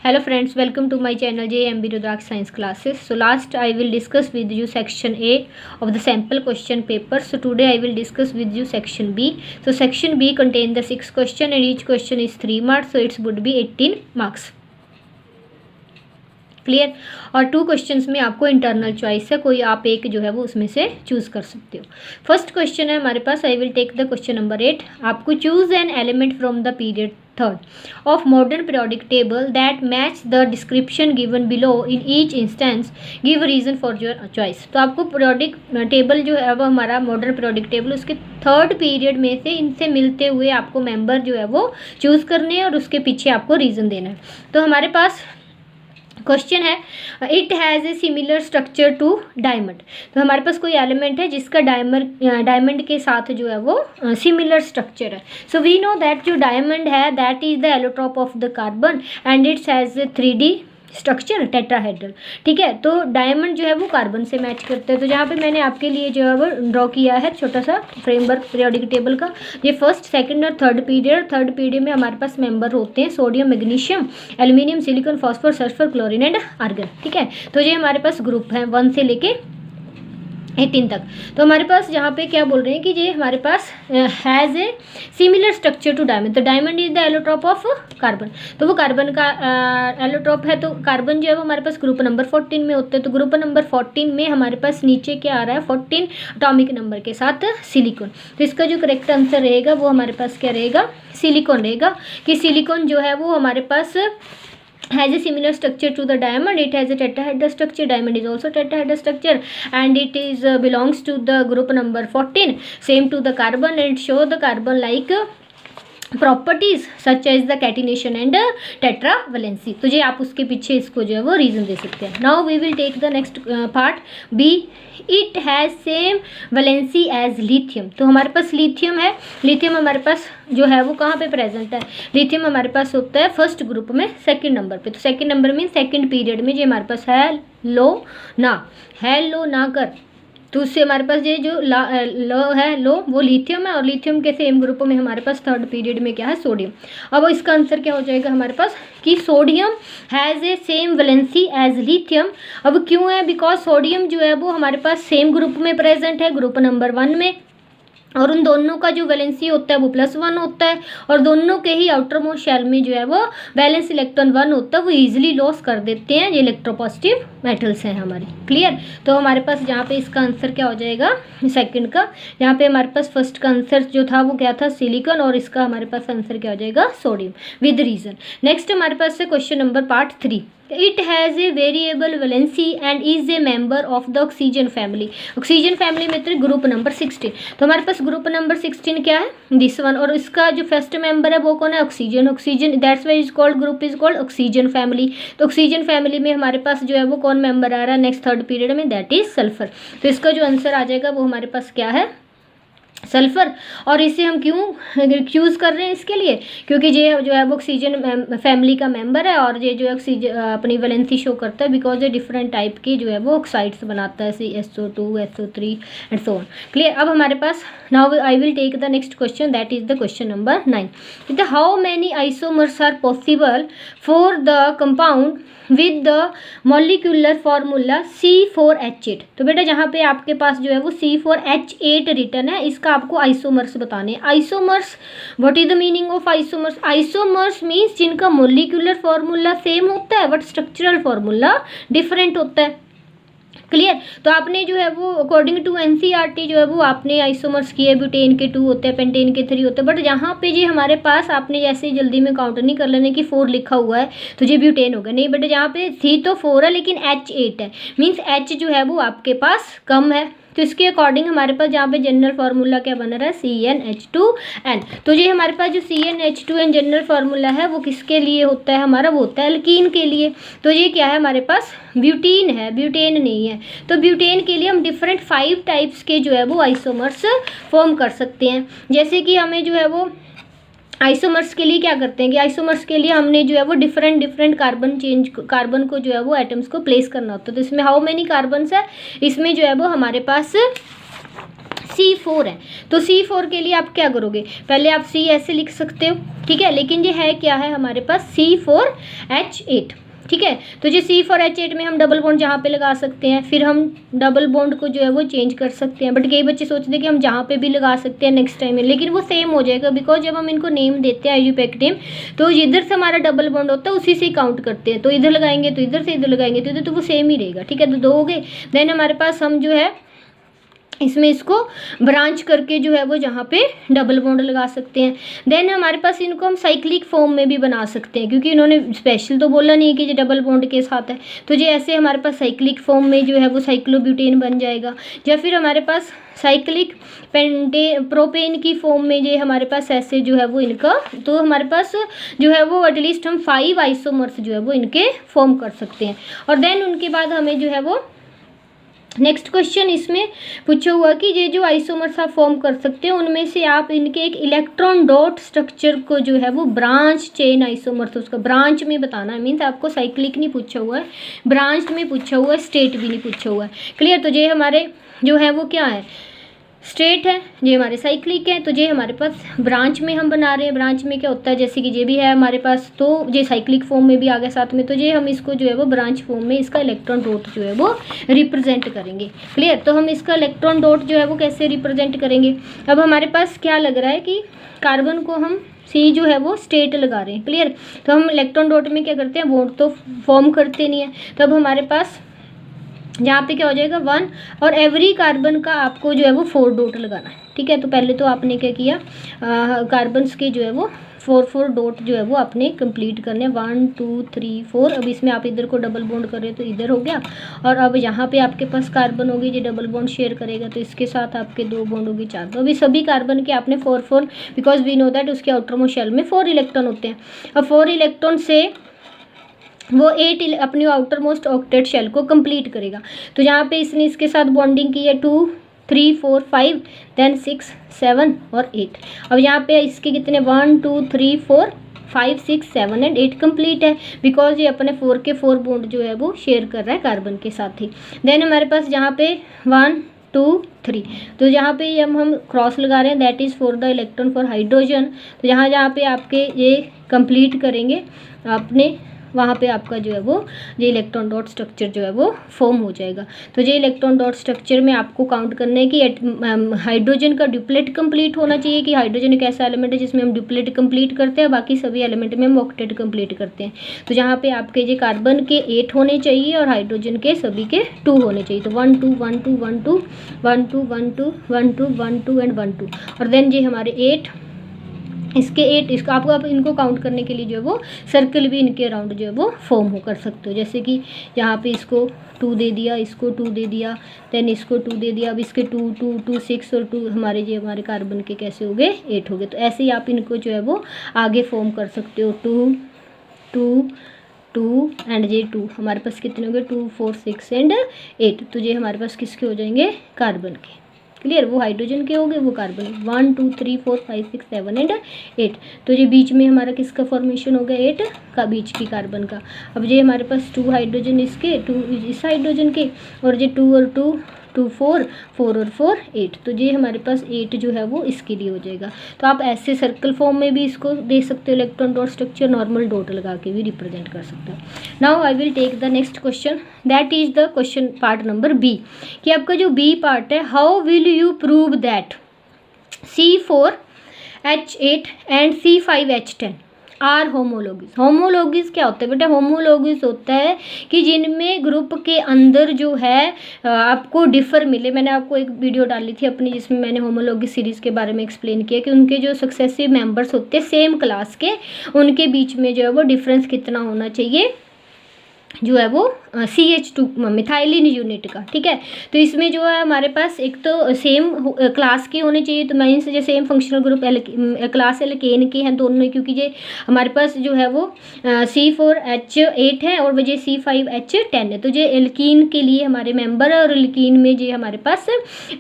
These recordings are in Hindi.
Hello friends, welcome to my channel JMB Rudraksh Science Classes. So last I will discuss with you section A of the sample question paper. So today I will discuss with you section B. So section B contain the 6 question and each question is 3 marks. So it would be 18 marks. Clear. और 2 क्वेश्चंस में आपको इंटरनल चॉइस है, कोई आप एक जो है वो उसमें से चूज कर सकते हो। फर्स्ट क्वेश्चन है हमारे पास, I will take the question number 8। आपको choose an element from the period third of modern periodic table that match the description given below in each instance, give reason for your choice. तो आपको पीरियोडिक टेबल जो है वो हमारा मॉडर्न पीरियोडिक टेबल उसके थर्ड पीरियड में से इनसे मिलते हुए आपको मेंबर जो है वो चूज करने हैं और उसके पीछे आपको रीजन देना है। तो हमारे पास क्वेश्चन है, it has a similar structure to diamond. तो हमारे पास कोई एलिमेंट है जिसका डायमंड के साथ जो है वो सिमिलर स्ट्रक्चर है। सो वी नो दैट जो डायमंड है that is the allotrope of the carbon and it's has 3D structure tetrahedral. ठीक है, तो डायमंड जो है वो कार्बन से मैच करते हैं। तो जहाँ पे मैंने आपके लिए जो है वो ड्रॉ किया है छोटा सा फ्रेमवर्क पीरियोडिक टेबल का, ये फर्स्ट सेकंड और थर्ड पीरियड में हमारे पास मेंबर होते हैं sodium, magnesium, aluminium, silicon, phosphor, sulphur, chlorine and argon. ठीक है, तो ये हमारे पास ग्रुप है 1 से लेके 18 तक। तो हमारे पास यहाँ पे क्या बोल रहे हैं कि ये हमारे पास has a similar structure to diamond. तो diamond is the allotrope of carbon, तो वो कार्बन का एलोट्रॉप है। तो कार्बन जो है वो हमारे पास ग्रुप नंबर 14 में होते हैं। तो ग्रुप नंबर 14 में हमारे पास नीचे क्या आ रहा है, 14 एटॉमिक नंबर के साथ सिलिकॉन। तो इसका जो करेक्ट आंसर रहेगा वो हमारे पास क्या रहेगा, सिलिकॉन रहेगा। कि सिलिकॉन जो है वो हमारे पास has a similar structure to the diamond. It has a tetrahedral structure. Diamond is also tetrahedral structure and it is belongs to the group number 14, same to the carbon, and show the carbon like properties such as the catenation and tetravalency. तो ये आप उसके पीछे इसको जो है वो रीजन दे सकते हैं। Now we will take the next part B. It has same valency as lithium. तो हमारे पास लिथियम है, लिथियम हमारे पास जो है वो कहाँ पे प्रेजेंट है, लिथियम हमारे पास होता है फर्स्ट ग्रुप में सेकंड नंबर पे। तो सेकंड नंबर में सेकंड पीरियड में जो हमारे पास है लो ना कर, तो उससे हमारे पास ये जो लो वो लिथियम है और लिथियम के सेम ग्रुप में हमारे पास थर्ड पीरियड में क्या है, सोडियम। अब इसका आंसर क्या हो जाएगा हमारे पास कि sodium has a same valency as lithium. अब क्यों है, बिकॉज सोडियम जो है वो हमारे पास सेम ग्रुप में प्रेजेंट है, ग्रुप नंबर 1 में, और उन दोनों का जो वैलेंसी होता है वो +1 होता है और दोनों के ही आउटर मोस्ट शेल में जो है वो वैलेंस इलेक्ट्रॉन 1 होता है, वो इजीली लॉस कर देते हैं। ये इलेक्ट्रोपॉजिटिव मेटल्स हैं हमारे। क्लियर। तो हमारे पास यहाँ पे इसका आंसर क्या हो जाएगा सेकंड का, यहाँ पे हमारे पास फर्स्ट का आंसर जो था वो क्या था, सिलिकॉन, और इसका हमारे पास आंसर क्या हो जाएगा, सोडियम विद रीजन। नेक्स्ट हमारे पास है question number part 3। It has a variable valency and is a member of the oxygen family. Oxygen family में तो ग्रुप नंबर 16। तो हमारे पास ग्रुप नंबर 16 क्या है, दिस वन, और इसका जो फर्स्ट मेंबर है वो कौन है, oxygen. That's why is called group is called oxygen family. तो ऑक्सीजन फैमिली में हमारे पास जो है वो कौन मेंबर आ रहा है नेक्स्ट थर्ड पीरियड में, दैट इज सल्फर। तो इसका जो आंसर आ जाएगा वो हमारे पास क्या है, सल्फर। और इसे हम क्यों चूज़ कर रहे हैं इसके लिए, क्योंकि ये जो है वो ऑक्सीजन फैमिली का मेंबर है और ये जो है ऑक्सीजन अपनी वैलेंसी शो करता है, बिकॉज ये डिफरेंट टाइप की जो है वो ऑक्साइड्स बनाता है, SO2, SO3 and so on. Clear. अब हमारे पास now I will take the next question, that is the question number 9। How many isomers are possible for the compound with the molecular formula C4H8। तो बेटा जहाँ पे आपके पास जो है वो C4H8 रिटर्न है, इसका आपको आइसोमर्स बताने हैं। Isomers, what is the meaning of isomers? Isomers means जिनका मॉलिक्यूलर फार्मूला सेम होता है बट स्ट्रक्चरल फार्मूला डिफरेंट होता है। क्लियर। तो आपने जो है वो अकॉर्डिंग टू NCERT जो है वो आपने आइसोमर्स किए, ब्यूटेन के 2 होते हैं, पेंटेन के 3 होते हैं, बट यहाँ पे जी हमारे पास आपने जैसे जल्दी में काउंट नहीं कर लेने कि 4 लिखा हुआ है तो ये ब्यूटेन होगा, नहीं बेटा यहाँ पे थी तो 4 है लेकिन H8 है, मीन्स H जो है वो आपके पास कम है। तो इसके अकॉर्डिंग हमारे पास जहाँ पे जनरल फार्मूला क्या बन रहा है, CnH2n। तो ये हमारे पास जो CnH2n जनरल फार्मूला है वो किसके लिए होता है हमारा, वो होता है एल्कीन के लिए। तो ये क्या है हमारे पास, ब्यूटीन है, ब्यूटेन नहीं है। तो ब्यूटेन के लिए हम डिफरेंट 5 टाइप्स के जो है वो आइसोमर्स फॉर्म कर सकते हैं। जैसे कि हमें जो है वो आइसोमर्स के लिए क्या करते हैं कि आइसोमर्स के लिए हमने जो है वो डिफरेंट कार्बन को जो है वो एटम्स को प्लेस करना होता है। तो इसमें हाउ मेनी कार्बन्स है, इसमें जो है वो हमारे पास C4 है। तो C4 के लिए आप क्या करोगे, पहले आप C ऐसे लिख सकते हो, ठीक है, लेकिन ये है क्या है हमारे पास C4H8, ठीक है। तो जो C4H8 में हम डबल बॉन्ड जहाँ पे लगा सकते हैं, फिर हम डबल बॉन्ड को जो है वो चेंज कर सकते हैं, बट कई बच्चे सोचते हैं कि हम जहाँ पे भी लगा सकते हैं नेक्स्ट टाइम में, लेकिन वो सेम हो जाएगा, बिकॉज जब हम इनको नेम देते हैं आईयूपैक नेम, तो जिधर से हमारा डबल बॉन्ड होता है उसी से काउंट करते हैं, तो इधर लगाएंगे तो इधर से, इधर लगाएंगे तो इधर, तो वो सेम ही रहेगा, ठीक है। तो 2 हो गए। देन हमारे पास हम जो है इसमें इसको ब्रांच करके जो है वो जहाँ पे डबल बॉन्ड लगा सकते हैं। देन हमारे पास इनको हम साइक्लिक फॉर्म में भी बना सकते हैं, क्योंकि इन्होंने स्पेशल तो बोला नहीं है कि ये डबल बॉन्ड के साथ है, तो ये ऐसे हमारे पास साइक्लिक फॉर्म में जो है वो साइक्लोब्यूटेन बन जाएगा, या फिर हमारे पास साइक्लिक प्रोपेन की फॉर्म में ये हमारे पास ऐसे जो है वो इनका, तो हमारे पास जो है वो एटलीस्ट हम 5 आइसोमर्स जो है वो इनके फॉर्म कर सकते हैं। और देन उनके बाद हमें जो है वो नेक्स्ट क्वेश्चन इसमें पूछा हुआ कि ये जो आइसोमर्स आप फॉर्म कर सकते हैं उनमें से आप इनके एक इलेक्ट्रॉन डॉट स्ट्रक्चर को जो है वो ब्रांच चेन आइसोमर्स, उसका ब्रांच में बताना है, मीन्स आपको साइक्लिक नहीं पूछा हुआ है, ब्रांच में पूछा हुआ है, स्टेट भी नहीं पूछा हुआ है। क्लियर। तो ये हमारे जो है वो क्या है, स्ट्रेट है, ये हमारे साइक्लिक है, तो ये हमारे पास ब्रांच में हम बना रहे हैं। ब्रांच में क्या होता है, जैसे कि ये भी है हमारे पास, तो ये साइक्लिक फॉर्म में भी आ गया साथ में, तो ये हम इसको जो है वो ब्रांच फॉर्म में इसका इलेक्ट्रॉन डॉट जो है वो रिप्रेजेंट करेंगे। क्लियर। तो हम इसका इलेक्ट्रॉन डॉट जो है वो कैसे रिप्रेजेंट करेंगे, अब हमारे पास क्या लग रहा है कि कार्बन को हम C जो है वो स्टेट लगा रहे हैं। क्लियर। तो हम इलेक्ट्रॉन डॉट में क्या करते हैं, बॉन्ड तो फॉर्म करते नहीं है, तो अब हमारे पास यहाँ पे क्या हो जाएगा 1, और एवरी कार्बन का आपको जो है वो 4 डॉट लगाना है, ठीक है। तो पहले तो आपने क्या किया, कार्बन्स के जो है वो 4 डॉट जो है वो आपने कंप्लीट करने, 1 2 3 4। अब इसमें आप इधर को डबल बॉन्ड कर रहे हो तो इधर हो गया, और अब यहाँ पे आपके पास कार्बन होगी जो डबल बॉन्ड शेयर करेगा, तो इसके साथ आपके 2 बॉन्ड होगी 4। तो अभी सभी कार्बन के आपने 4 बिकॉज वी नो दैट उसके आउटरमोस्ट शेल में 4 इलेक्ट्रॉन होते हैं। अब 4 इलेक्ट्रॉन से वो 8 अपनी आउटर मोस्ट ऑक्टेट शेल को कंप्लीट करेगा। तो यहाँ पे इसने इसके साथ बॉन्डिंग की है 2 3 4 5, देन 6 7 और 8। अब यहाँ पे इसके कितने 1 2 3 4 5 6 7 एंड 8 कंप्लीट है, बिकॉज ये अपने 4 के 4 बॉन्ड जो है वो शेयर कर रहा है कार्बन के साथ ही। देन हमारे पास यहाँ पे 1 2 3, तो यहाँ पे हम क्रॉस लगा रहे हैं, that is for the electron for hydrogen. तो जहाँ पे आपके ये कंप्लीट करेंगे आपने, वहाँ पे आपका जो है वो ये इलेक्ट्रॉन डॉट स्ट्रक्चर जो है वो फॉर्म हो जाएगा। तो ये इलेक्ट्रॉन डॉट स्ट्रक्चर में आपको काउंट करना है कि हाइड्रोजन का ड्यूप्लेट कंप्लीट होना चाहिए, कि हाइड्रोजन एक ऐसा एलिमेंट है जिसमें हम ड्यूप्लेट कंप्लीट करते हैं, बाकी सभी एलिमेंट में हम ऑक्टेट कंप्लीट करते हैं। तो जहाँ पे आपके ये कार्बन के 8 होने चाहिए और हाइड्रोजन के सभी के 2 होने चाहिए। तो 1 2 1 2 1 2 1 2 1 2 1 2 1 2 एंड 1 2, और देन ये हमारे 8, इसके 8, इसका आपको आप इनको काउंट करने के लिए जो है वो सर्कल भी इनके अराउंड जो है वो फॉर्म हो कर सकते हो, जैसे कि यहाँ पे इसको 2 दे दिया, इसको 2 दे दिया, देन इसको 2 दे दिया, अब इसके 2 2 2 6 और 2 हमारे जो हमारे कार्बन के कैसे हो गए 8 हो गए। तो ऐसे ही आप इनको जो है वो आगे फॉर्म कर सकते हो, 2 2 2 एंड ये 2 हमारे पास कितने हो गए 2 4 6 एंड 8। तो ये हमारे पास किसके हो जाएंगे, कार्बन के। क्लियर। वो हाइड्रोजन के हो गए, वो कार्बन। 1 2 3 4 5 6 7 एंड 8। तो ये बीच में हमारा किसका फॉर्मेशन हो गया 8 का, बीच की कार्बन का। अब ये हमारे पास 2 हाइड्रोजन इसके, 2 इस हाइड्रोजन के, और ये 2 और 2 2 4 4 और 4 8। तो ये हमारे पास 8 जो है वो इसके लिए हो जाएगा। तो आप ऐसे सर्कल फॉर्म में भी इसको दे सकते हो, electron dot structure normal dot लगा के भी रिप्रेजेंट कर सकते हो। Now I will take the next question, that is the question part number B, कि आपका जो बी पार्ट है, how will you prove that C4H8 and C5H10 are homologues. Homologues क्या होता है बेटा, होमोलॉगिस होता है कि जिनमें ग्रुप के अंदर जो है आपको डिफर मिले। मैंने आपको एक वीडियो डाली थी अपनी जिसमें मैंने होमोलॉगिस सीरीज़ के बारे में एक्सप्लेन किया कि उनके जो सक्सेसिव मेंबर्स होते हैं सेम क्लास के, उनके बीच में जो है वो डिफरेंस कितना होना चाहिए, जो है वो CH2 मिथाइलिन यूनिट का। ठीक है। तो इसमें जो है हमारे पास एक तो सेम क्लास के होने चाहिए, तो मीन्स जो same functional group class alkane के हैं दोनों, क्योंकि ये हमारे पास जो है वो C4H8 है और वजह C5H10 है। तो ये एल्कीन के लिए हमारे मेंबर है, और एल्कीन में जो हमारे पास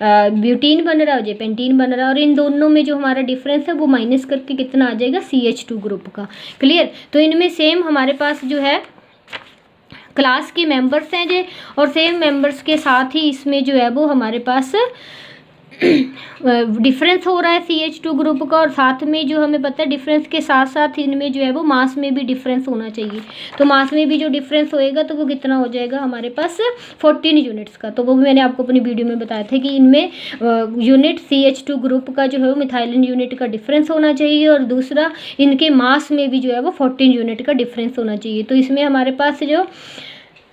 ब्यूटीन बन रहा है, जो पेंटीन बन रहा है, और इन दोनों में जो हमारा डिफरेंस है वो माइनस करके कितना आ जाएगा CH2 ग्रुप का। क्लियर। तो इनमें सेम हमारे पास जो है क्लास के मेंबर्स हैं जे, और सेम मेंबर्स के साथ ही इसमें जो है वो हमारे पास डिफरेंस हो रहा है CH2 ग्रुप का, और साथ में जो हमें पता है डिफरेंस के साथ साथ इनमें जो है वो मास में भी डिफरेंस होना चाहिए। तो मास में भी जो डिफरेंस होएगा तो वो कितना हो जाएगा हमारे पास 14 यूनिट्स का। तो वो भी मैंने आपको अपनी वीडियो में बताया था कि इनमें यूनिट CH2 ग्रुप का जो है वो मिथाइलिन यूनिट का डिफरेंस होना चाहिए, और दूसरा इनके मास में भी जो है वो 14 यूनिट का डिफरेंस होना चाहिए। तो इसमें हमारे पास जो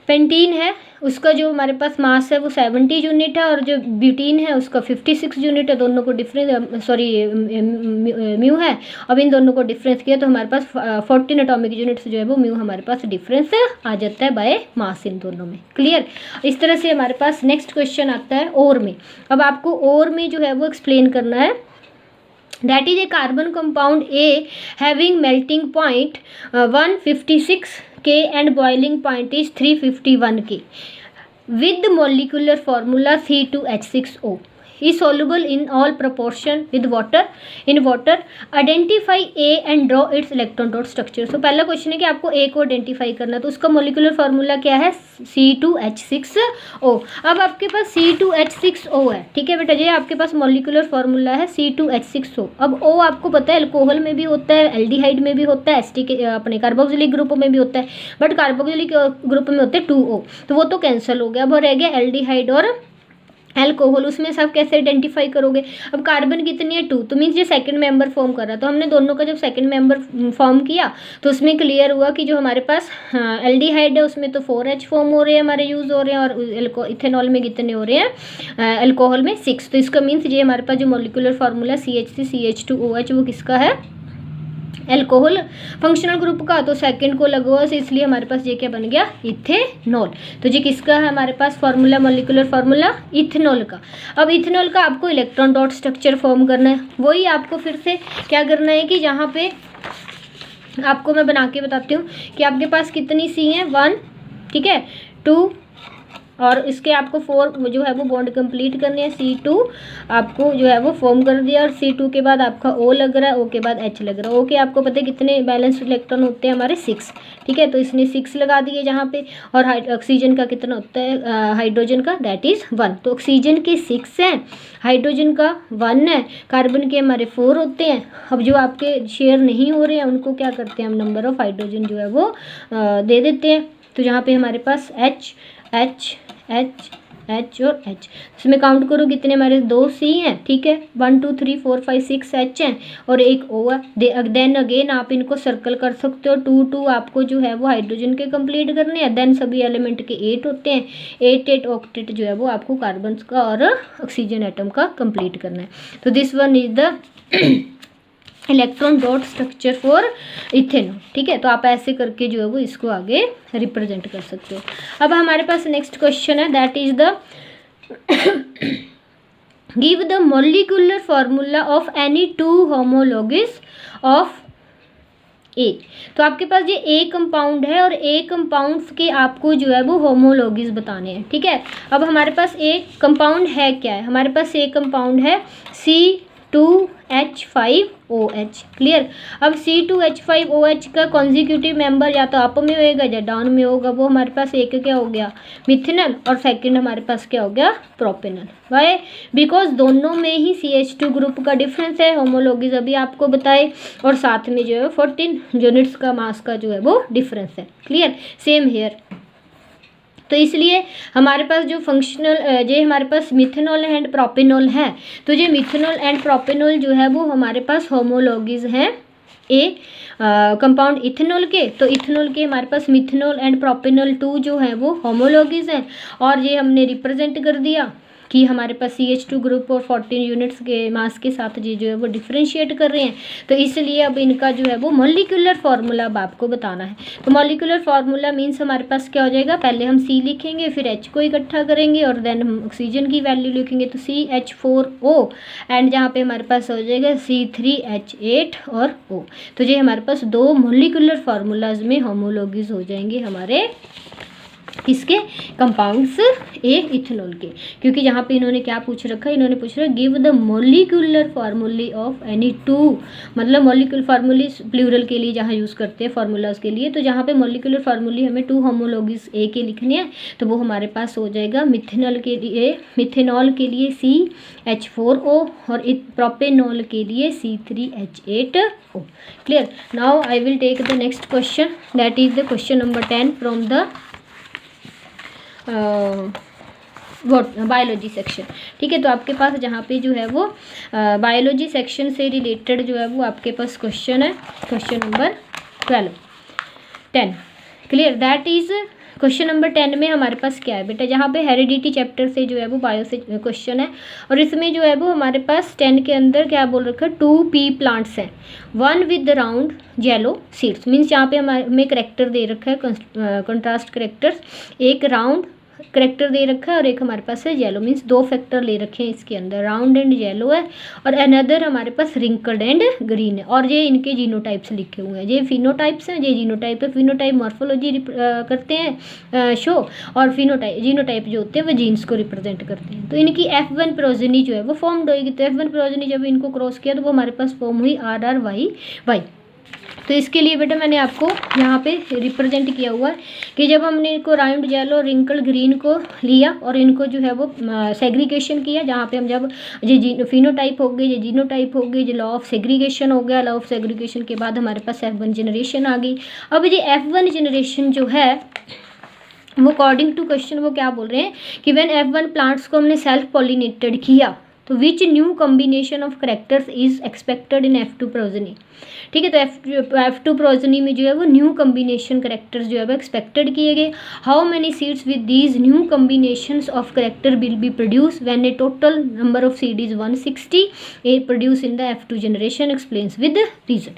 पेंटीन है उसका जो हमारे पास मास है वो 70 यूनिट है, और जो ब्यूटीन है उसका 56 यूनिट है। दोनों को डिफरेंस म्यू है। अब इन दोनों को डिफरेंस किया तो हमारे पास 14 एटॉमिक यूनिट्स जो है वो म्यू हमारे पास डिफरेंस आ जाता है बाय मास इन दोनों में। क्लियर। इस तरह से हमारे पास नेक्स्ट क्वेश्चन आता है और में। अब आपको और में जो है वो एक्सप्लेन करना है। That is a carbon compound A having melting point 156 K and boiling point is 351 K with the molecular formula C2H6O is soluble in all proportion with water in water. Identify A and draw its electron dot structure. So पहला क्वेश्चन है कि आपको A को आइडेंटिफाई करना, तो उसका मोलिकुलर फार्मूला क्या है C2H6O। अब आपके पास C2H6O है, ठीक है बेटा जी, आपके पास मोलिकुलर फार्मूला है C2H6O। अब O आपको पता है अल्कोहल में भी होता है, एल्डिहाइड में भी होता है, एस्टी के अपने कार्बोक्सिलिक ग्रुप में भी होता है, बट कार्बोक्सिलिक ग्रुप में होते हैं 2O, तो वो तो कैंसिल हो गया। अब रह गया एल्डिहाइड और एल्कोहल, उसमें सब कैसे आइडेंटिफाई करोगे। अब कार्बन कितनी है 2, तो मीन्स ये सेकंड मेंबर फॉर्म कर रहा है। तो हमने दोनों का जब सेकंड मेंबर फॉर्म किया तो उसमें क्लियर हुआ कि जो हमारे पास एल्डिहाइड है उसमें तो 4H फॉर्म हो रहे हैं, हमारे यूज़ हो रहे हैं, और इथेनॉल में कितने हो रहे हैं, अल्कोहल में 6। तो इसका मीन्स ये हमारे पास जो मोलिकुलर फार्मूला CH3CH2OH वो किसका है, एल्कोहल फंक्शनल ग्रुप का। तो सेकंड को लगा हुआ, इसलिए हमारे पास ये क्या बन गया, इथेनॉल। तो ये किसका है हमारे पास फार्मूला, मोलिकुलर फार्मूला इथेनॉल का। अब इथेनॉल का आपको इलेक्ट्रॉन डॉट स्ट्रक्चर फॉर्म करना है। वही आपको फिर से क्या करना है कि जहाँ पे आपको मैं बना के बताती हूँ कि आपके पास कितनी सी हैं, 1, ठीक है, 2, और इसके आपको 4 जो है वो बॉन्ड कंप्लीट करने हैं। C2 आपको जो है वो फॉर्म कर दिया, और C2 के बाद आपका O लग रहा है, O के बाद H लग रहा है। O के आपको पता है कितने बैलेंस इलेक्ट्रॉन होते हैं हमारे 6, ठीक है, तो इसने 6 लगा दिए जहाँ पे। और ऑक्सीजन का कितना होता है, हाइड्रोजन का, दैट इज़ 1। तो ऑक्सीजन के 6 हैं, हाइड्रोजन का 1 है, कार्बन के हमारे 4 होते हैं। अब जो आपके शेयर नहीं हो रहे हैं उनको क्या करते हैं हम, नंबर ऑफ हाइड्रोजन जो है वो दे देते हैं। तो जहाँ पे हमारे पास H H H H और H, इसमें काउंट करो कितने हमारे 2 C हैं, ठीक है, 1 2 3 4 5 6 H हैं, और एक O है। देन अगेन आप इनको सर्कल कर सकते हो, 2 2 आपको जो है वो हाइड्रोजन के कंप्लीट करने हैं। देन सभी एलिमेंट के 8 होते हैं, 8 8 ऑक्टेट जो है वो आपको कार्बन का और ऑक्सीजन एटम का कंप्लीट करना है। तो this one is the electron dot structure for ethanol, ठीक है। तो आप ऐसे करके जो है वो इसको आगे रिप्रेजेंट कर सकते हो। अब हमारे पास नेक्स्ट क्वेश्चन है, that is the give the molecular formula of any 2 homologous of A. तो आपके पास ये ए कंपाउंड है, और ए कंपाउंड्स के आपको जो है वो होमोलॉगस बताने हैं, ठीक है। अब हमारे पास ए कंपाउंड है क्या है, हमारे पास ए कंपाउंड है C2H5OH। क्लियर। अब C2H5OH का कॉन्जिक्यूटिव मेंबर या तो अप में होएगा या डाउन में होगा। वो हमारे पास एक क्या हो गया, मिथेनॉल, और सेकंड हमारे पास क्या हो गया, प्रोपेनॉल। वाई, बिकॉज दोनों में ही CH2 ग्रुप का डिफरेंस है, होमोलॉगस अभी आपको बताए, और साथ में जो है 14 यूनिट्स का मास का जो है वो डिफरेंस है। क्लियर। Same here. तो इसलिए हमारे पास जो फंक्शनल जो हमारे पास मिथेनॉल एंड प्रोपेनॉल है, तो ये मिथेनॉल एंड प्रोपेनॉल जो है वो हमारे पास होमोलॉगस हैं ए कंपाउंड इथेनॉल के। तो इथेनॉल के हमारे पास मिथेनॉल एंड प्रोपेनॉल 2 जो है वो होमोलॉगस हैं, और ये हमने रिप्रेजेंट कर दिया कि हमारे पास CH2 ग्रुप और 14 यूनिट्स के मास के साथ ये जो है वो डिफ्रेंशिएट कर रहे हैं। तो इसलिए अब इनका जो है वो मॉलिक्यूलर फार्मूला अब आपको बताना है। तो मॉलिक्यूलर फार्मूला मीन्स हमारे पास क्या हो जाएगा, पहले हम C लिखेंगे, फिर H को इकट्ठा करेंगे, और देन हम ऑक्सीजन की वैल्यू लिखेंगे, तो CH4O, एंड जहाँ पे हमारे पास हो जाएगा C3H8 और O। तो ये हमारे पास 2 मॉलिक्यूलर फार्मूलाज में होमोलॉगस हो जाएंगे हमारे किसके, कंपाउंड्स ए इथेनॉल के, क्योंकि यहाँ पे इन्होंने क्या पूछ रखा है, इन्होंने पूछ रखा गिव द मॉलिक्यूलर फार्मूले ऑफ एनी टू, मतलब मॉलिक्यूलर फार्मूले प्लूरल के लिए जहाँ यूज़ करते हैं फार्मूलाज के लिए, तो जहाँ पे मॉलिक्यूलर फार्मूले हमें 2 होमोलॉगस ए के लिखने हैं तो वो हमारे पास हो जाएगा मिथेनॉल के लिए CH4O और प्रोपेनॉल के लिए C3H8O। Clear. Now I will take the next question, that is the question number 10 from the biology section. ठीक है, तो आपके पास जहाँ पे जो है वो बायोलॉजी सेक्शन से रिलेटेड जो है वो आपके पास क्वेश्चन है, question number 10। Clear. That is question number 10 में हमारे पास क्या है बेटा, जहाँ पे हेरिडिटी चैप्टर से जो है वो बायो से क्वेश्चन है, और इसमें जो है वो हमारे पास 10 के अंदर क्या बोल रखा है, 2 पी प्लांट्स हैं, 1 with round yellow seeds, means यहाँ पे हमें करेक्टर दे रखा है कंट्रास्ट करेक्टर्स, एक राउंड करेक्टर दे रखा है और एक हमारे पास है येलो, मीन्स 2 फैक्टर ले रखे हैं इसके अंदर, राउंड एंड येलो है, और अनदर हमारे पास रिंकल्ड एंड ग्रीन है, और ये इनके जीनोटाइप्स लिखे हुए हैं, ये फिनोटाइप्स हैं, ये जीनोटाइप है, फिनोटाइप मॉर्फोलॉजी करते हैं शो, और फिनोटाइप जीनोटाइप जो होते हैं वो जीन्स को रिप्रेजेंट करते हैं। तो इनकी F1 प्रोजेनी जो है वो फॉर्म्ड होगी, तो F1 प्रोजेनी जब इनको क्रॉस किया तो वो हमारे पास फॉर्म हुई RRYY। तो इसके लिए बेटा मैंने आपको यहाँ पे रिप्रेजेंट किया हुआ है कि जब हमने इनको राउंड येलो रिंकल ग्रीन को लिया और इनको जो है वो सेग्रीगेशन किया, जहाँ पे हम जब ये फिनोटाइप हो गए, ये जीनोटाइप हो गए, ये लॉ ऑफ सेग्रीगेशन हो गया, लॉ ऑफ सेग्रीगेशन के बाद हमारे पास F1 जनरेशन आ गई। अब ये F1 जनरेशन जो है वो अकॉर्डिंग टू क्वेश्चन वो क्या बोल रहे हैं कि व्हेन F1 प्लांट्स को हमने सेल्फ पॉलिनेटेड किया तो which new combination of characters is expected in F2 progeny. ठीक है, तो F2 प्रोजेनी में जो है वो न्यू कॉम्बिनेशन करेक्टर्स जो है वो एक्सपेक्टेड किए गए। How many seeds with these new combinations of character will be produce when a total number of seed is 160 a produce in the F2 generation, explains with reason.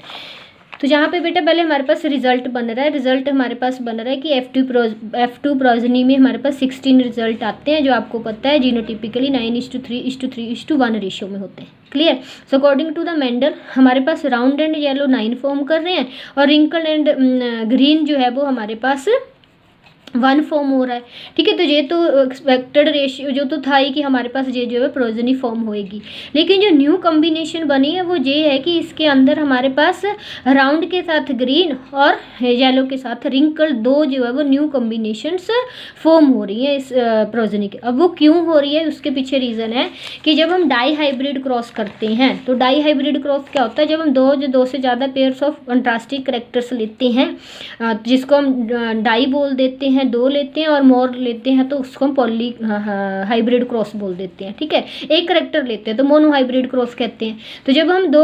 तो जहाँ पे बेटा पहले हमारे पास रिजल्ट बन रहा है, रिजल्ट हमारे पास बन रहा है कि F2 प्रोजेनी में हमारे पास 16 रिजल्ट आते हैं, जो आपको पता है जीनोटिपिकली 9:3:3:1 रेशियो में होते हैं। Clear. So according to the Mendel हमारे पास राउंड एंड येलो 9 फॉर्म कर रहे हैं, और रिंकल एंड ग्रीन जो है वो हमारे पास 1 फॉर्म हो रहा है। ठीक है, तो ये तो एक्सपेक्टेड रेशियो जो तो था ही कि हमारे पास ये जो है प्रोजेनी फॉर्म होएगी, लेकिन जो न्यू कॉम्बिनेशन बनी है वो ये है कि इसके अंदर हमारे पास राउंड के साथ ग्रीन और येलो के साथ रिंकल 2 जो है वो न्यू कॉम्बिनेशंस फॉर्म हो रही हैं इस प्रोजेनी के। अब वो क्यों हो रही है उसके पीछे रीज़न है कि जब हम डाई हाइब्रिड क्रॉस करते हैं, तो डाई हाइब्रिड क्रॉस क्या होता है, जब हम दो से ज़्यादा पेयर्स ऑफ कंट्रास्टिंग करेक्टर्स लेते हैं, जिसको हम डाई बोल देते हैं, 2 लेते हैं और मोर लेते हैं तो उसको हम पॉली हाइब्रिड क्रॉस बोल देते हैं। ठीक है, एक करेक्टर लेते हैं तो मोनो हाइब्रिड क्रॉस कहते हैं। तो जब हम 2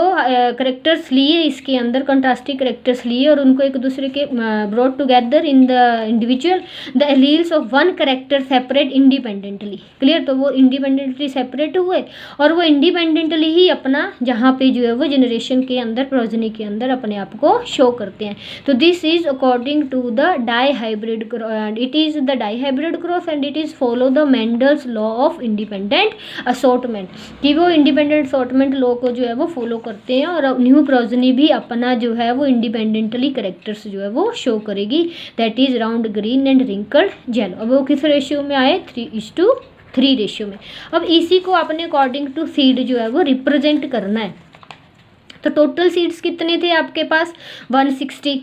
करेक्टर्स लिए, इसके अंदर कंट्रास्टिंग करेक्टर्स लिए और उनको एक दूसरे के brought together in the individual the alleles of 1 character separate independently. Clear. तो वो इंडिपेंडेंटली सेपरेट हुए और वो इंडिपेंडेंटली ही अपना जहाँ पे जो है वो जनरेशन के अंदर प्रोजेनी के अंदर अपने आप को शो करते हैं। तो this is according to the dihybrid, it is the dihybrid cross and it is follow the Mendel's law of independent assortment, कि वो इंडिपेंडेंट असॉर्टमेंट लॉ को जो है वो फॉलो करते हैं और न्यू प्रोजेनी भी अपना जो है वो इंडिपेंडेंटली करेक्टर्स जो है वो शो करेगी, that is round green and wrinkled yellow. अब वो किस रेशियो में आए, 3:3 रेशियो में। अब इसी को आपने अकॉर्डिंग टू सीड जो है वो रिप्रेजेंट करना है। तो टोटल सीड्स कितने थे आपके पास, 160।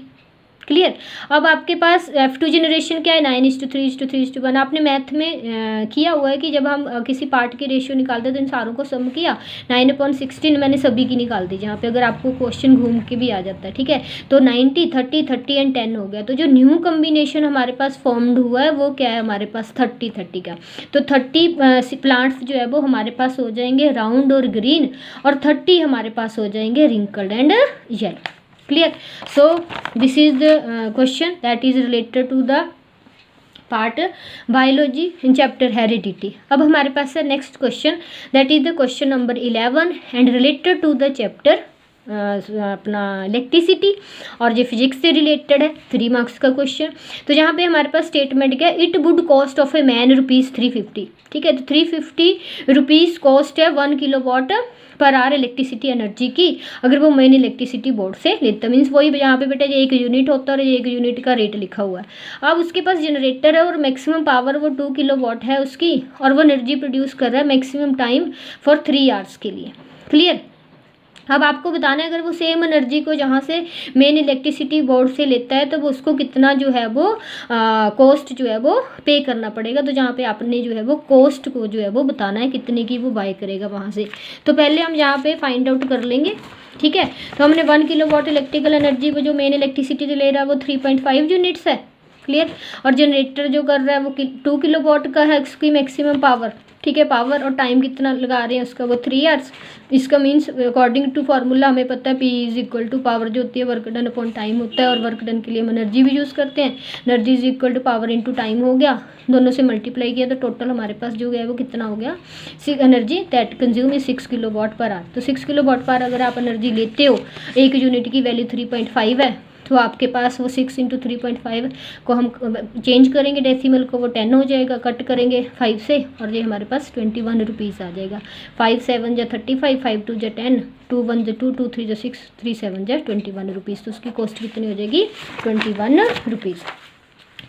क्लियर। अब आपके पास F2 जनरेशन क्या है, 9:3:3:1। आपने मैथ में किया हुआ है कि जब हम किसी पार्ट की रेशियो निकालते हैं तो इन सारों को सम किया, 9/16 मैंने सभी की निकाल दी, जहाँ पे अगर आपको क्वेश्चन घूम के भी आ जाता है। ठीक है, तो 90, 30, 30 एंड 10 हो गया। तो जो न्यू कम्बिनेशन हमारे पास फॉर्म्ड हुआ है वो क्या है हमारे पास 30 का। तो 30 प्लांट्स जो है वो हमारे पास हो जाएंगे राउंड और ग्रीन, और 30 हमारे पास हो जाएंगे wrinkled and yellow. Clear. So this is the question that is related to the part biology in chapter heredity. अब हमारे पास है next question, that is the question number 11 and related to the chapter अपना इलेक्ट्रिसिटी, और ये फिजिक्स से रिलेटेड है, 3 मार्क्स का क्वेश्चन। तो यहाँ पे हमारे पास स्टेटमेंट क्या है, it would cost of a man ₹350, ठीक है। तो 350 रुपीज़ कॉस्ट है 1 kilowatt per hour electricity energy की, अगर वो मेन इलेक्ट्रिसिटी बोर्ड से लेता, मीन्स वही यहाँ पे बेटा ये 1 यूनिट होता है और ये 1 यूनिट का रेट लिखा हुआ है। अब उसके पास जनरेटर है और मैक्सिमम पावर वो 2 किलोवाट है उसकी, और वो एनर्जी प्रोड्यूस कर रहा है मैक्सिमम टाइम फॉर 3 आवर्स के लिए। क्लियर। अब आपको बताना है अगर वो सेम एनर्जी को जहाँ से मेन इलेक्ट्रिसिटी बोर्ड से लेता है तो वो उसको कितना जो है वो कॉस्ट जो है वो पे करना पड़ेगा। तो जहाँ पे आपने जो है वो कॉस्ट को जो है वो बताना है कितने की वो बाय करेगा वहाँ से। तो पहले हम यहाँ पे फाइंड आउट कर लेंगे, ठीक है। तो हमने 1 किलोवाट इलेक्ट्रिकल एनर्जी वो जो मेन इलेक्ट्रिसिटी जो ले रहा है वो 3.5 यूनिट्स है। क्लियर। और जनरेटर जो कर रहा है वो 2 किलोवाट का है उसकी मैक्सिमम पावर, ठीक है। पावर और टाइम कितना लगा रहे हैं उसका वो 3 आवर्स। इसका मीन्स अकॉर्डिंग टू फार्मूला हमें पता है P = पावर जो होती है वर्क डन अपॉन टाइम होता है, और वर्क डन के लिए हम एनर्जी भी यूज़ करते हैं। एनर्जी = पावर इंटू टाइम हो गया, दोनों से मल्टीप्लाई किया तो टोटल हमारे पास जो है वो कितना हो गया, energy that consume is 6 kilowatt per hour. तो 6 किलोवाट पर अगर आप एनर्जी लेते हो, 1 यूनिट की वैल्यू 3.5 है, तो आपके पास वो 6 × 3.5 को हम चेंज करेंगे डेसिमल को, वो 10 हो जाएगा, कट करेंगे 5 से, और ये हमारे पास 21 रुपीज़ आ जाएगा। 5 7 = 35, 5 2 = 10, 2 1 = 2, 2 3 = 6, 3 7 = 21 रुपीज़। तो उसकी कॉस्ट कितनी हो जाएगी, 21 रुपीज़।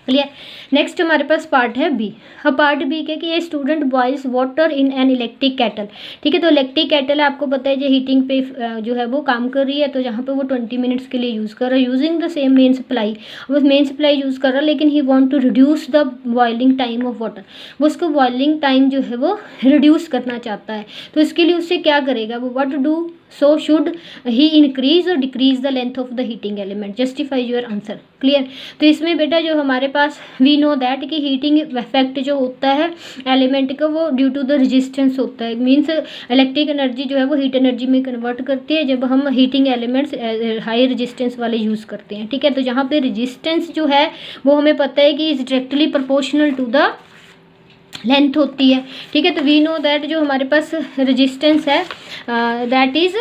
क्लियर। नेक्स्ट हमारे पास पार्ट है बी। अब पार्ट बी क्या कि ये student boils water in an electric kettle, ठीक है। तो इलेक्ट्रिक कैटल है, आपको पता है जो हीटिंग पे जो है वो काम कर रही है, तो जहाँ पे वो 20 मिनट्स के लिए यूज़ कर रहा है using the same main supply. वो मेन सप्लाई यूज़ कर रहा है, लेकिन he want to reduce the boiling time of water, वो उसको बॉइलिंग टाइम जो है वो रिड्यूस करना चाहता है। तो इसके लिए उससे क्या करेगा वो, what to do, so should he increase और decrease the length of the heating element, justify your answer. Clear. तो इसमें बेटा जो हमारे पास वी नो दैट कि हीटिंग इफेक्ट जो होता है एलिमेंट का वो ड्यू टू द रेजिस्टेंस होता है, मीन्स इलेक्ट्रिक एनर्जी जो है वो हीट एनर्जी में कन्वर्ट करती है जब हम हीटिंग एलिमेंट्स हाई रेजिस्टेंस वाले यूज़ करते हैं, ठीक है। तो जहाँ पे रेजिस्टेंस जो है वो हमें पता है कि is directly proportional to the length होती है, ठीक है। तो वी नो दैट जो हमारे पास रेजिस्टेंस है that is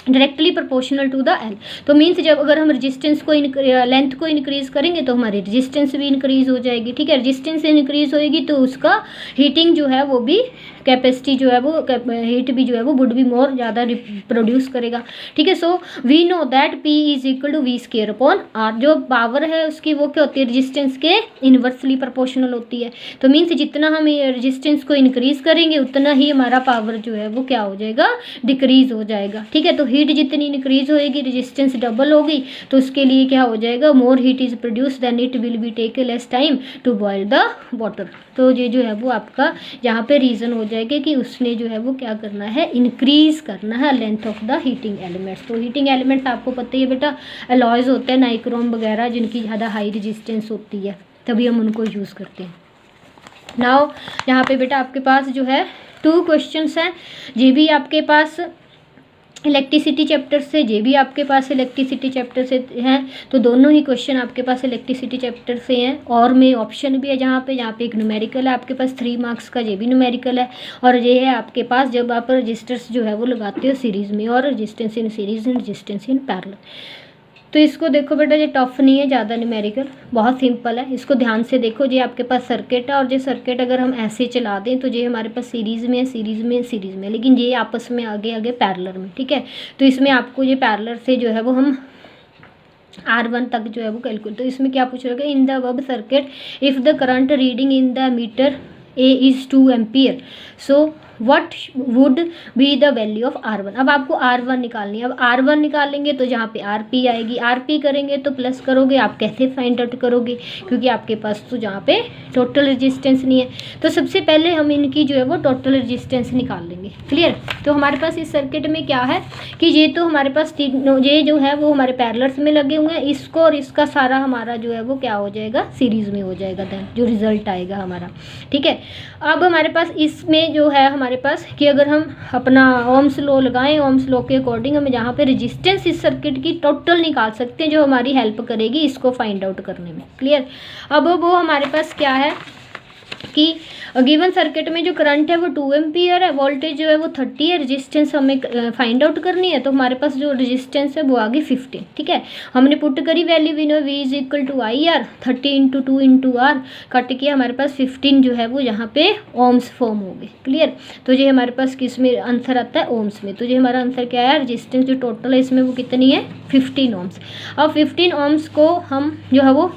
directly proportional to the L. तो मीन्स जब अगर हम रेजिस्टेंस को लेंथ को इंक्रीज़ करेंगे तो हमारी रेजिस्टेंस भी इंक्रीज़ हो जाएगी, ठीक है। रेजिस्टेंस इंक्रीज़ होएगी तो उसका हीटिंग जो है वो भी कैपेसिटी जो है वो हीट भी जो है वो वुड भी मोर ज़्यादा प्रोड्यूस करेगा, ठीक है। So we know that P = V²/R। जो पावर है उसकी वो क्या होती है, रेजिस्टेंस के इन्वर्सली प्रोपोर्शनल होती है। तो मीन्स जितना हम रेजिस्टेंस को इंक्रीज़ करेंगे उतना ही हमारा पावर जो है वो क्या हो जाएगा, डिक्रीज़ हो जाएगा, ठीक है। तो हीट जितनी इंक्रीज़ होएगी, रेजिस्टेंस डबल होगी, तो उसके लिए क्या हो जाएगा, more heat is produce then it will be take less time to boil the water. तो ये जो है वो आपका यहाँ पे रीज़न हो जाएगा कि उसने जो है वो क्या करना है, इंक्रीज़ करना है length of the heating elements. तो हीटिंग एलिमेंट्स आपको पता ही है बेटा, अलॉयज़ होते हैं, नाइक्रोम वगैरह, जिनकी ज़्यादा हाई रेजिस्टेंस होती है, तभी हम उनको यूज़ करते हैं। नाउ यहाँ पे बेटा आपके पास जो है 2 क्वेश्चंस हैं, ये भी आपके पास इलेक्ट्रिसिटी चैप्टर से, ये भी आपके पास इलेक्ट्रिसिटी चैप्टर से हैं। तो दोनों ही क्वेश्चन आपके पास इलेक्ट्रिसिटी चैप्टर से हैं, और में ऑप्शन भी है जहाँ पे एक न्यूमेरिकल है आपके पास 3 मार्क्स का, ये भी न्यूमेरिकल है। और ये है आपके पास जब आप रजिस्टर्स जो है वो लगाते हो सीरीज़ में, और resistance in series and resistance in parallel. तो इसको देखो बेटा, ये टफ नहीं है ज़्यादा, न्यूमेरिकल बहुत सिंपल है, इसको ध्यान से देखो। ये आपके पास सर्किट है, और ये सर्किट अगर हम ऐसे चला दें तो ये हमारे पास सीरीज़ में है, सीरीज़ में, सीरीज़ में, लेकिन ये आपस में आगे आगे पैरेलल में, ठीक है। तो इसमें आपको ये पैरेलल से जो है वो हम R1 तक जो है वो कैलकुलेट। तो इसमें क्या पूछ रहा है, in the above circuit if the current reading in the meter A is 2 ampere, so what would be the value of R1। अब आपको R1 निकालनी है। अब R1 निकालेंगे तो जहाँ पे RP आएगी, RP करेंगे तो प्लस करोगे, आप कैसे फाइंड आउट करोगे, क्योंकि आपके पास तो जहाँ पे टोटल रेजिस्टेंस नहीं है। तो सबसे पहले हम इनकी जो है वो टोटल रेजिस्टेंस निकाल लेंगे। क्लियर। तो हमारे पास इस सर्किट में क्या है कि ये तो हमारे पास ये जो है वो हमारे पैरेलल्स में लगे हुए हैं, इसको और इसका सारा हमारा जो है वो क्या हो जाएगा, सीरीज़ में हो जाएगा, देन जो रिजल्ट आएगा हमारा, ठीक है। अब हमारे पास इसमें जो है हमारे पास कि अगर हम अपना ओम्स लॉ लगाएं, ओम्स लॉ के अकॉर्डिंग हमें जहाँ पे रेजिस्टेंस इस सर्किट की टोटल निकाल सकते हैं, जो हमारी हेल्प करेगी इसको फाइंड आउट करने में। क्लियर। अब वो हमारे पास क्या है कि गिवन सर्किट में जो करंट है वो 2 एम्पियर है, वोल्टेज जो है वो 30 है, रेजिस्टेंस हमें फाइंड आउट करनी है। तो हमारे पास जो रेजिस्टेंस है वो आ गई 15। ठीक है, हमने पुट करी value, we know V is equal to I R, 30 into 2 into R, cut किया, हमारे पास 15 जो है वो यहाँ पे ओम्स फॉर्म हो गए। क्लियर, तो ये हमारे पास किस में आंसर आता है, ओम्स में। तो ये हमारा आंसर क्या है, रेजिस्टेंस जो टोटल है इसमें वो कितनी है, 15 ओम्स। अब 15 ओम्स को हम जो है वो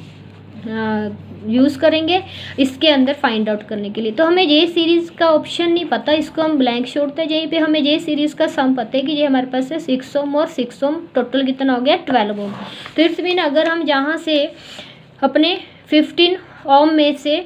यूज़ करेंगे इसके अंदर फाइंड आउट करने के लिए। तो हमें ये सीरीज़ का ऑप्शन नहीं पता, इसको हम ब्लैंक छोड़ते हैं। यहीं पे हमें ये सीरीज़ का सम पता है कि ये हमारे पास है 6 ओम और 6 ओम, टोटल कितना हो गया, 12 ओम। तो इट्स मीन अगर हम जहाँ से अपने 15 ओम में से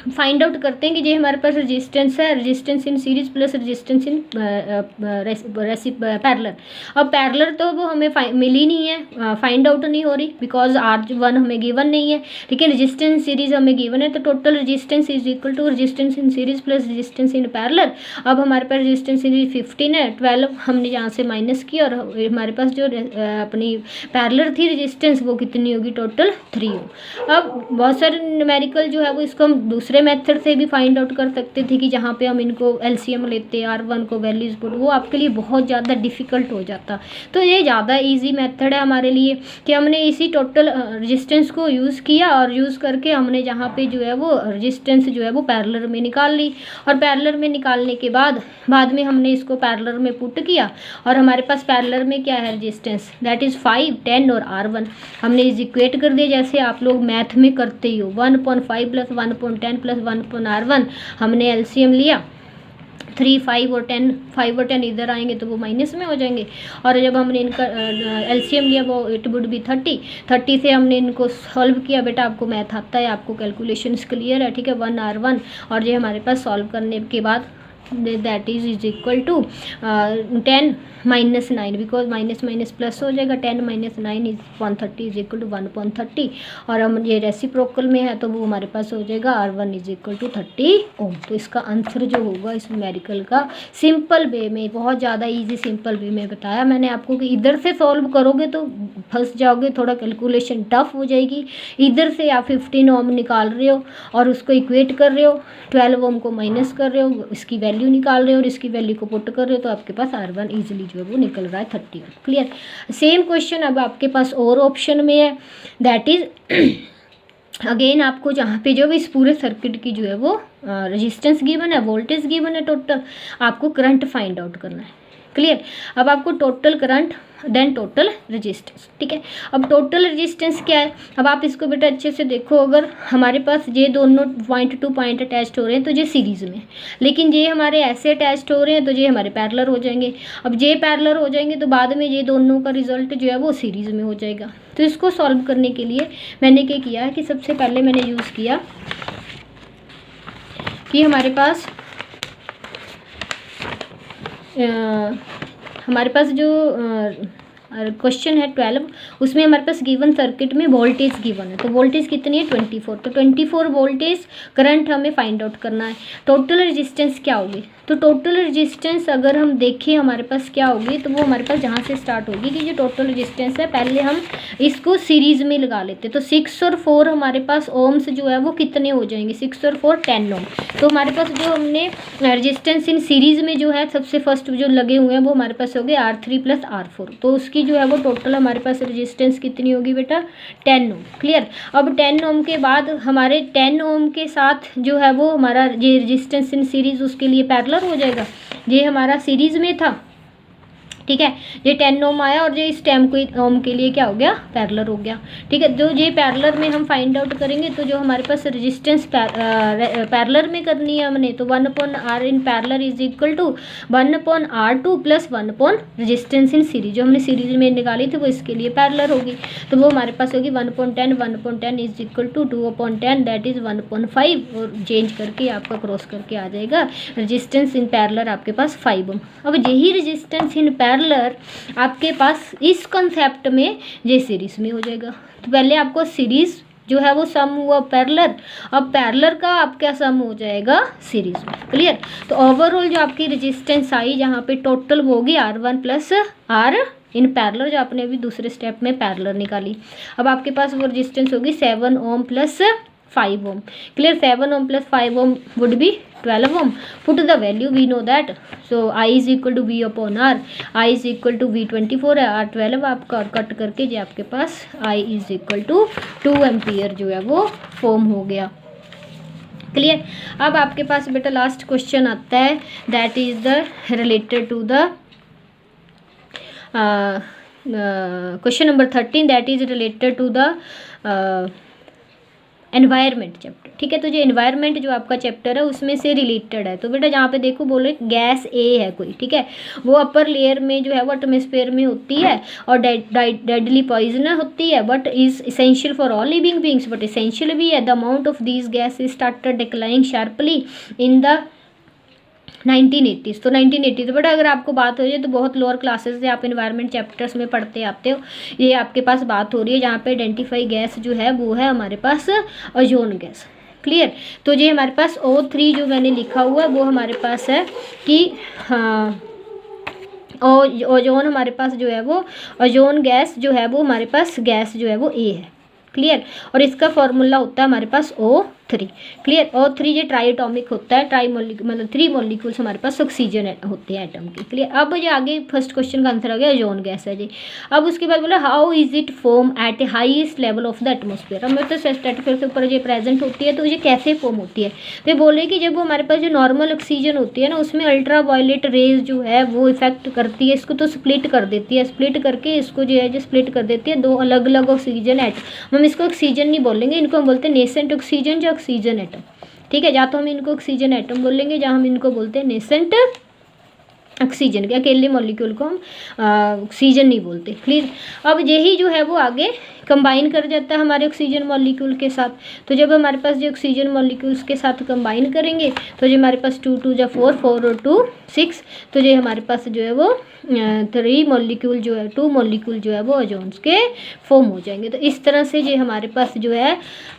फाइंड आउट करते हैं कि ये हमारे पास रेजिस्टेंस है, resistance in series plus resistance in parallel. अब पैरेलल तो वो हमें मिली नहीं है, फाइंड आउट नहीं हो रही, बिकॉज R1 हमें गिवन नहीं है, लेकिन रेजिस्टेंस सीरीज हमें गिवन है। तो total resistance is equal to resistance in series plus resistance in parallel. अब हमारे पास रेजिस्टेंस सीरीज 15 है, 12 हमने यहाँ से माइनस किया, और हमारे पास जो अपनी पैरेलल थी रेजिस्टेंस वो कितनी होगी, टोटल 3 हो। अब बहुत सारे न्यूमेरिकल जो है वो इसको हम दूसरे मेथड से भी फाइंड आउट कर सकते थे कि जहाँ पे हम इनको एलसीएम लेते, R1 को वैल्यूज पुट, वो आपके लिए बहुत ज़्यादा डिफिकल्ट हो जाता। तो ये ज़्यादा इजी मेथड है हमारे लिए कि हमने इसी टोटल रेजिस्टेंस को यूज़ किया, और यूज़ करके हमने जहाँ पे जो है वो रेजिस्टेंस जो है वो पैरेलल में निकाल ली, और पैरेलल में निकालने के बाद में हमने इसको पैरेलल में पुट किया, और हमारे पास पैरेलल में क्या है रेजिस्टेंस, दैट इज़ 5, 10 और R1 हमने इज इक्वेट कर दिया, जैसे आप लोग मैथ में करते ही हो। 1/5 प्लस 1/10 प्लस 1/R1 हमने एलसीएम लिया, 3, 5 और 10, 5 और 10 इधर आएंगे तो वो माइनस में हो जाएंगे, और जब हमने इनका एलसीएम लिया वो इट वुड बी 30 से हमने इनको सॉल्व किया। बेटा आपको मैथ आता है, आपको कैलकुलेशंस क्लियर है, ठीक है। 1R1 और ये हमारे पास सॉल्व करने के बाद that is equal to 10 minus 9, because minus minus plus हो जाएगा, 10 minus 9 is 130 is equal to 1/30, और हम ये रेसिप्रोकल में है तो वो हमारे पास हो जाएगा R1 इज इक्वल टू 30 ओम। तो इसका आंसर जो होगा इस न्यूमेरिकल का सिंपल वे में, बहुत ज़्यादा इजी सिंपल वे में बताया मैंने आपको कि इधर से सॉल्व करोगे तो फंस जाओगे, थोड़ा कैलकुलेशन टफ हो जाएगी। इधर से आप 15 ओम निकाल रहे हो और उसको इक्वेट कर रहे हो, 12 ओम को माइनस कर रहे हो, इसकी वैल्यू निकाल रहे हो और इसकी वैल्यू को पुट कर रहे हो, तो आपके पास R1 ईजिली जो है वो निकल रहा है 30। क्लियर, सेम क्वेश्चन अब आपके पास और ऑप्शन में है, दैट इज अगेन आपको जहाँ पे जो इस पूरे सर्किट की जो है वो रेजिस्टेंस गिवन है, वोल्टेज गिवन है, टोटल आपको करंट फाइंड आउट करना है। क्लियर, अब आपको total current then total resistance, ठीक है। अब टोटल रेजिस्टेंस क्या है, अब आप इसको बेटा अच्छे से देखो, अगर हमारे पास ये दोनों पॉइंट टू पॉइंट अटैच्ड हो रहे हैं तो ये सीरीज़ में, लेकिन ये हमारे ऐसे अटैच्ड हो रहे हैं तो ये हमारे पैरेलल हो जाएंगे। अब ये पैरेलल हो जाएंगे तो बाद में ये दोनों का रिजल्ट जो है वो सीरीज़ में हो जाएगा। तो इसको सॉल्व करने के लिए मैंने क्या किया है कि सबसे पहले मैंने यूज़ किया कि हमारे पास जो क्वेश्चन है 12, उसमें हमारे पास गिवन सर्किट में वोल्टेज गिवन है, तो वोल्टेज कितनी है 24, तो 24 वोल्टेज करंट हमें फाइंड आउट करना है। टोटल रेजिस्टेंस क्या होगी, तो टोटल रेजिस्टेंस अगर हम देखें हमारे पास क्या होगी, तो वो हमारे पास जहाँ से स्टार्ट होगी कि जो टोटल रेजिस्टेंस है पहले हम इसको सीरीज़ में लगा लेते, तो 6 और 4 हमारे पास ओम्स जो है वो कितने हो जाएंगे, 6 और 4 10 ओम। तो हमारे पास जो हमने रेजिस्टेंस इन सीरीज़ में जो है सबसे फर्स्ट जो लगे हुए हैं वो हमारे पास हो गए R3 प्लस R4, तो उसकी जो है वो टोटल हमारे पास रेजिस्टेंस कितनी होगी बेटा 10 ओम। क्लियर, अब 10 ओम के बाद हमारे 10 ओम के साथ जो है वो हमारा ये रेजिस्टेंस इन सीरीज़ उसके लिए पैरेलल हो जाएगा, ये हमारा सीरीज़ में था, ठीक है। ये 10 ओम आया और ये इस 10 ओम के लिए क्या हो गया, पैरेलल हो गया, ठीक है। जो ये पैरेलल में हम फाइंड आउट करेंगे तो जो हमारे पास रेजिस्टेंस पैरेलल में करनी है हमने, तो 1/R in parallel is equal to 1/R2 plus 1/ resistance in series, जो हमने सीरीज में निकाली थी वो इसके लिए पैरेलल होगी, तो वो हमारे पास होगी 1/10 is equal to 2/10 that is 1/5, और चेंज करके आपका क्रॉस करके आ जाएगा रेजिस्टेंस इन पैरेलल आपके पास 5 ओम। अब यही रेजिस्टेंस इन पैरेलल आपके पास इस कॉन्सेप्ट में ये सीरीज में हो जाएगा। तो पहले आपको सीरीज जो है वो सम हुआ पैरेलल, अब पैरेलल का आपका सम हो जाएगा सीरीज में। क्लियर, तो ओवरऑल जो आपकी रेजिस्टेंस आई जहाँ पे टोटल वो होगी R1 plus R in parallel, जो आपने अभी दूसरे स्टेप में पैरेलल निकाली। अब आपके पास वो रेजिस्टेंस होगी 7 ohm plus 5 ohm. Clear? 7 ohm plus 5 ohm would be 12 ohm. Put the value, we know that. So I is equal to V upon R. I is equal to V24 है, R 12 आपका, और कट करके जो आपके पास I is equal to 2 ampere जो है वो फॉर्म हो गया। क्लियर? अब आपके पास बेटा लास्ट क्वेश्चन आता है, that is the related to the question number 13, that is related to the environment chapter. ठीक है, तो जो एनवायरनमेंट जो आपका चैप्टर है उसमें से रिलेटेड है। तो बेटा जहाँ पे देखो बोले गैस ए है कोई, ठीक है, वो अपर लेयर में जो है वो एटमॉस्फेयर में होती है और डेडली पॉइजन होती है, but is essential for all living beings, but essential भी है। The amount of these gas is started declining sharply in the 1980s। तो 1980 बट अगर आपको बात हो जाए तो बहुत लोअर क्लासेस से आप एनवायरनमेंट चैप्टर्स में पढ़ते आते हो, ये आपके पास बात हो रही है जहाँ पे आइडेंटिफाई गैस जो है वो है हमारे पास ओजोन गैस। क्लियर? तो ये हमारे पास O3 जो मैंने लिखा हुआ है वो हमारे पास है कि हाँ ओजोन हमारे पास जो है वो ओजोन गैस जो है वो हमारे पास गैस जो है वो ए है। क्लियर? और इसका फॉर्मूला होता है हमारे पास O3। क्लियर? O3 ये ट्राई एटॉमिक होता है, ट्राई मतलब 3 मॉलिक्यूल्स हमारे पास ऑक्सीजन होते हैं एटम के। क्लियर? अब ये आगे फर्स्ट क्वेश्चन का आंसर आ गया ओजोन गैस है जी। अब उसके बाद बोला how is it form at a highest level of the atmosphere. अब मतलब स्ट्रेटोस्फेयर के ऊपर ये प्रेजेंट होती है तो ये कैसे फॉर्म होती है, तो बोले कि जब वो हमारे पास जो नॉर्मल ऑक्सीजन होती है ना उसमें अल्ट्रा वायलेट रेज जो है वो इफेक्ट करती है, इसको तो स्प्लिट कर देती है, स्प्लिट करके इसको जो है जो स्प्लिट कर देती है दो अलग अलग ऑक्सीजन एटम। हम इसको ऑक्सीजन नहीं बोलेंगे, इनको हम बोलते हैं नेसेंट ऑक्सीजन या ऑक्सीजन एटम। ठीक है, या तो हम इनको ऑक्सीजन एटम बोलेंगे या हम इनको बोलते हैं नेसेंट ऑक्सीजन के। अकेले मॉलिक्यूल को हम ऑक्सीजन नहीं बोलते। क्लियर? अब यही जो है वो आगे कंबाइन कर जाता है हमारे ऑक्सीजन मॉलिक्यूल के साथ। तो जब हमारे पास जो ऑक्सीजन मॉलिक्यूल्स के साथ कंबाइन करेंगे तो जो हमारे पास 2 2 जा 4 4 और 2 6, तो जो हमारे पास जो है वो 3 मॉलिक्यूल जो है 2 मॉलिक्यूल जो है वो ओजोन्स के फॉर्म हो जाएंगे। तो इस तरह से जो हमारे पास जो है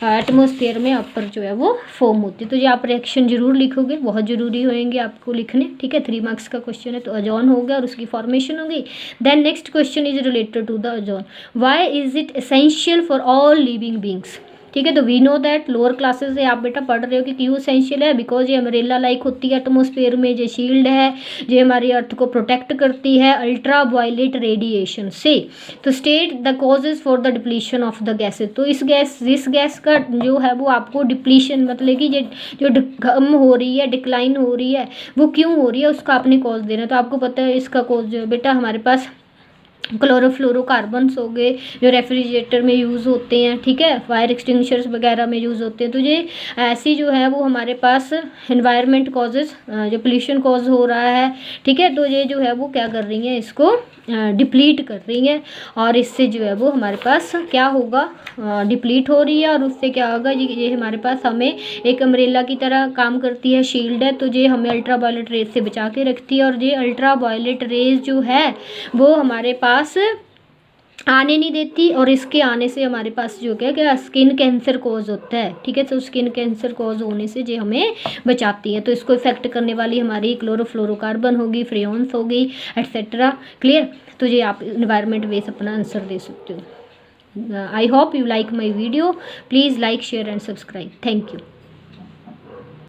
एटमोस्फेयर में अपर जो है वो फॉर्म होती है। तो ये आप रिएक्शन जरूर लिखोगे, बहुत ज़रूरी होंगे आपको लिखने। ठीक है, 3 मार्क्स का क्वेश्चन है। तो ओजोन हो गया और उसकी फॉर्मेशन हो गई। Then next question is related to the ozone, why is it essential for all living beings. ठीक है, तो we know that lower classes से आप बेटा पढ़ रहे हो कि क्यों एसेंशियल है, बिकॉज ये अम्ब्रेला लाइक होती है एटमोस्फेयर में, जो शील्ड है जो हमारी अर्थ को प्रोटेक्ट करती है अल्ट्रा वायलेट रेडिएशन से। तो state the causes for the depletion of the gases. तो इस गैस का जो है वो आपको डिप्लीशन मतलब कि जो कम हो रही है, डिक्लाइन हो रही है, वो क्यों हो रही है उसका आपने कॉज देना। तो आपको पता है इसका कॉज जो है बेटा हमारे पास क्लोरोफ्लोरोकार्बन्स हो गए जो रेफ्रिजरेटर में यूज़ होते हैं। ठीक है, फायर एक्सटिंग्विशर्स वगैरह में यूज़ होते हैं। तो ये ऐसी जो है वो हमारे पास एनवायरनमेंट कॉजेज जो पोल्यूशन कॉज हो रहा है। ठीक है, तो ये जो है वो क्या कर रही हैं, इसको डिप्लीट कर रही हैं और इससे जो है वो हमारे पास क्या होगा, डिप्लीट हो रही है और उससे क्या होगा, ये हमारे पास हमें एक अम्ब्रेला की तरह काम करती है, शील्ड है। तो ये हमें अल्ट्रा वायलेट रेज से बचा के रखती है और ये अल्ट्रा वायलेट रेज जो है वो हमारे पास आने नहीं देती और इसके आने से हमारे पास जो क्या स्किन कैंसर कॉज होता है। ठीक है, तो स्किन कैंसर कॉज होने से जो हमें बचाती है। तो इसको इफेक्ट करने वाली हमारी क्लोरोफ्लोरोकार्बन होगी, फ्रेयॉन्स होगी, एट्सेट्रा। क्लियर? तो ये आप एनवायरनमेंट बेस अपना आंसर दे सकते हो। I hope you like my video. Please like, share and subscribe. Thank you.